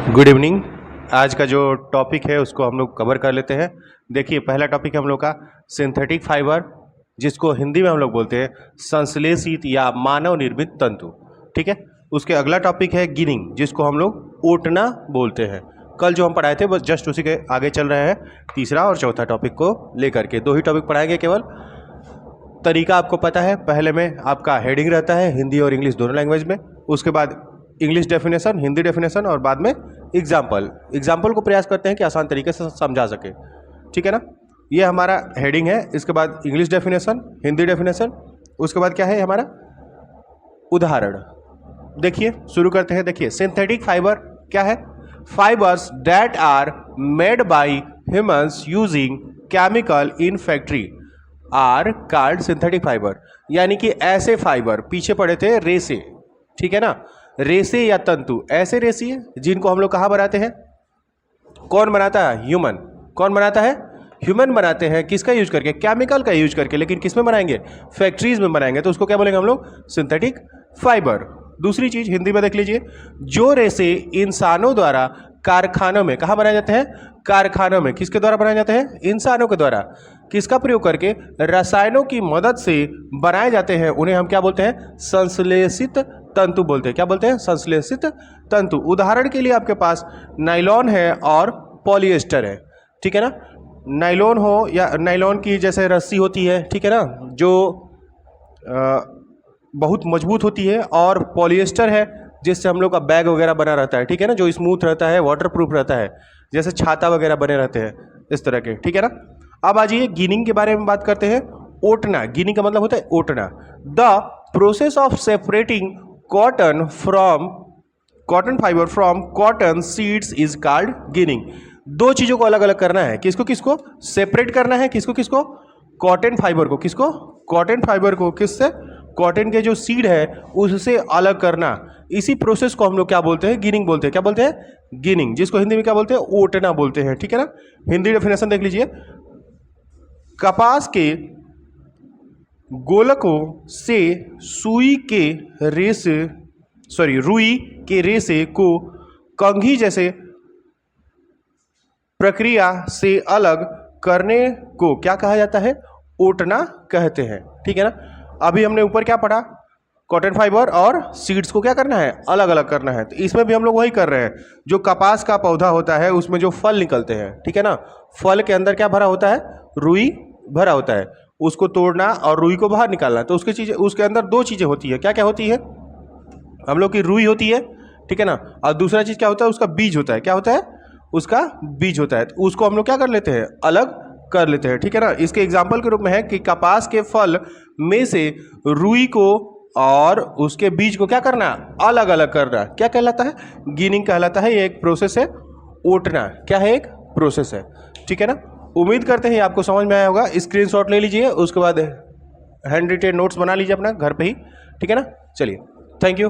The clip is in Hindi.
Good evening. आज का जो टॉपिक है उसको हम लोग कवर कर लेते हैं। देखिए, पहला टॉपिक है हम लोग का सिंथेटिक फाइबर, जिसको हिंदी में हम लोग बोलते हैं संश्लेषित या मानव निर्मित तंतु। ठीक है। उसके अगला टॉपिक है गिनिंग, जिसको हम लोग ओटना बोलते हैं। कल जो हम पढ़ाए थे बस जस्ट उसी के आगे चल रहे हैं, तीसरा और चौथा टॉपिक को लेकर के। दो ही टॉपिक पढ़ाएंगे केवल। तरीका आपको पता है, पहले में आपका हेडिंग रहता है हिंदी और इंग्लिश दोनों लैंग्वेज में, उसके बाद इंग्लिश डेफिनेशन, हिंदी डेफिनेशन, और बाद में एग्जाम्पल को प्रयास करते हैं कि आसान तरीके से समझा सके। ठीक है ना। ये हमारा हेडिंग है। इसके बाद इंग्लिश डेफिनेशन, हिंदी डेफिनेशन, उसके बाद क्या है हमारा उदाहरण। देखिए, शुरू करते हैं। देखिए, सिंथेटिक फाइबर क्या है? Fibres that are made by humans using chemical in factory are called synthetic fibre. यानी कि ऐसे फाइबर, पीछे पड़े थे रेसे, ठीक है ना, रेसे या तंतु, ऐसे रेसे जिनको हम लोग कहाँ बनाते हैं? कौन बनाता है? ह्यूमन। कौन बनाता है? ह्यूमन बनाते हैं। किसका यूज करके? केमिकल का यूज करके। लेकिन किस में बनाएंगे? फैक्ट्रीज में बनाएंगे। तो उसको क्या बोलेंगे हम लोग? Synthetic fibre. दूसरी चीज हिंदी में देख लीजिए, जो रेसे इंसानों द्वारा कारखानों में, कहाँ बनाए जाते हैं? कारखानों में। किसके द्वारा बनाए जाते हैं? इंसानों के द्वारा। किसका प्रयोग करके? रसायनों की मदद से बनाए जाते हैं। उन्हें हम क्या बोलते हैं? संश्लेषित तंतु बोलते हैं। क्या बोलते हैं? संश्लेषित तंतु। उदाहरण के लिए आपके पास नायलॉन है और पॉलिएस्टर है। ठीक है ना। नायलॉन हो या नायलॉन की जैसे रस्सी होती है, ठीक है ना, जो बहुत मजबूत होती है, और पॉलिएस्टर है जिससे हम लोग का बैग वगैरह बना रहता है, ठीक है ना, जो स्मूथ रहता है, वाटर प्रूफ रहता है, जैसे छाता वगैरह बने रहते हैं इस तरह के। ठीक है ना। अब आ जाइए गिनिंग के बारे में बात करते हैं। ओटना, गिनिंग का मतलब होता है ओटना। The process of separating cotton fibre from cotton seeds is called ginning. दो चीजों को अलग अलग करना है। किसको किसको सेपरेट करना है? किसको किसको? कॉटन फाइबर को। किसको? कॉटन फाइबर को। किससे? कॉटन के जो सीड है उससे अलग करना। इसी प्रोसेस को हम लोग क्या बोलते हैं? गिनिंग बोलते हैं। क्या बोलते हैं? गिनिंग, जिसको हिंदी में क्या बोलते हैं? ओटना बोलते हैं। ठीक है ना। हिंदी डेफिनेशन देख लीजिए, कपास के गोलकों से रुई के रेशे को कंघी जैसे प्रक्रिया से अलग करने को क्या कहा जाता है? ओटना कहते हैं। ठीक है ना। अभी हमने ऊपर क्या पढ़ा? कॉटन फाइबर और सीड्स को क्या करना है? अलग अलग करना है। तो इसमें भी हम लोग वही कर रहे हैं। जो कपास का पौधा होता है उसमें जो फल निकलते हैं, ठीक है ना, फल के अंदर क्या भरा होता है? रुई भरा होता है। उसको तोड़ना और रुई को बाहर निकालना। तो उसके अंदर दो चीजें होती है। क्या क्या होती है? हम लोग की रुई होती है, ठीक है ना, और दूसरा चीज क्या होता है? उसका बीज होता है। क्या होता है? उसका बीज होता है। तो उसको हम लोग क्या कर लेते हैं? अलग कर लेते हैं। ठीक है ना। इसके एग्जाम्पल के रूप में है कि कपास के फल में से रुई को और उसके बीज को क्या करना? अलग अलग करना। क्या कहलाता है? गिनिंग कहलाता है। ये एक प्रोसेस है। ओटना क्या है? एक प्रोसेस है। ठीक है ना। उम्मीद करते हैं आपको समझ में आया होगा। स्क्रीनशॉट ले लीजिए, उसके बाद हैंड रिटेन नोट्स बना लीजिए अपना घर पे ही। ठीक है ना। चलिए, थैंक यू।